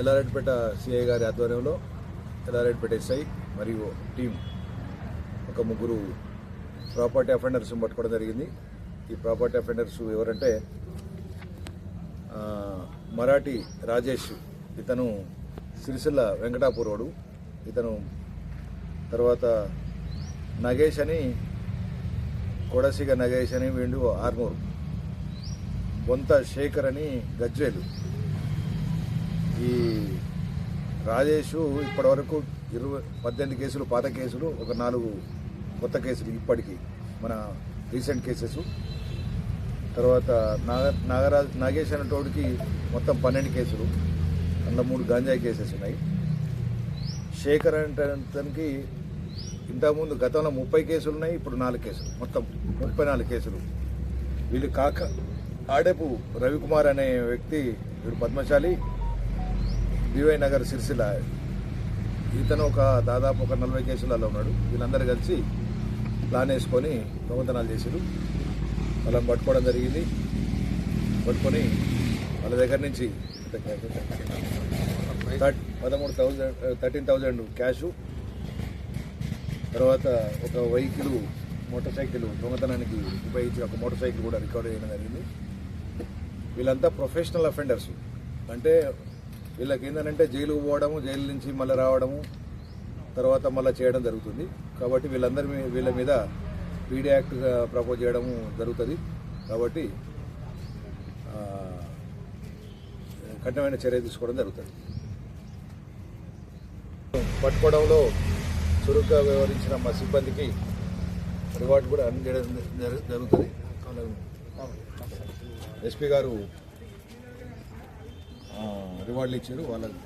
Yellareddypet CI గారి ఆధ్వర్యంలో Yellareddypet SI మరియు టీం ఒక ముగ్గురు ప్రాపర్టీ అఫెండర్స్ పట్టుకోవడం జరిగింది. ఈ ప్రాపర్టీ అఫెండర్స్ ఎవరంటే మరాఠీ రాజేష్, ఇతను సిరిసిల్ల వెంకటాపూర్ వాడు. ఇతను తర్వాత నగేష్ అని, కొడసిగ నగేష్ అని వీళ్ళు ఆర్మూర్, బొంత శేఖర్ అని గజ్వేలు. ఈ రాజేష్ ఇప్పటివరకు 18 కేసులు పాత కేసులు, ఒక 4 కొత్త కేసులు ఇప్పటికీ మన రీసెంట్ కేసెస్. తర్వాత నాగేష్ అనేటోడికి మొత్తం 12 కేసులు, అందులో 3 గాంజాయి కేసెస్ ఉన్నాయి. శేఖర్ అంటే అతనికి ఇంతకుముందు గతంలో 30 కేసులు ఉన్నాయి, ఇప్పుడు 4 కేసులు, మొత్తం 34 కేసులు. వీళ్ళు కాక ఆడేపు రవికుమార్ అనే వ్యక్తి, వీడు పద్మశాలి, డివై నగర్ సిరిసిల్ల. ఇతను దాదాపు 40 కేసులలో ఉన్నాడు. వీళ్ళందరూ కలిసి ప్లాన్ వేసుకొని దొంగతనాలు చేశారు. వాళ్ళని పట్టుకోవడం జరిగింది. పట్టుకొని వాళ్ళ దగ్గర నుంచి 13,000 క్యాషు, తర్వాత ఒక వెహికల్, మోటార్ సైకిల్, దొంగతనానికి ఉపయోగించిన ఒక మోటార్ సైకిల్ కూడా రికవర్ చేయడం జరిగింది. వీళ్ళంతా ప్రొఫెషనల్ అఫెండర్స్. అంటే వీళ్ళకి ఏంటంటే జైలుకు పోవడము, జైలు నుంచి మళ్ళీ రావడము, తర్వాత మళ్ళీ చేయడం జరుగుతుంది. కాబట్టి వీళ్ళ మీద పీడీ యాక్ట్ ప్రపోజ్ చేయడము జరుగుతుంది. కాబట్టి కఠినమైన చర్య తీసుకోవడం జరుగుతుంది. పట్టుకోవడంలో చురుగ్గా వ్యవహరించిన మా సిబ్బందికి రివార్డు కూడా అందజేయడం జరుగుతుంది. ఎస్పీ గారు రివార్డులు ఇచ్చారు వాళ్ళకి.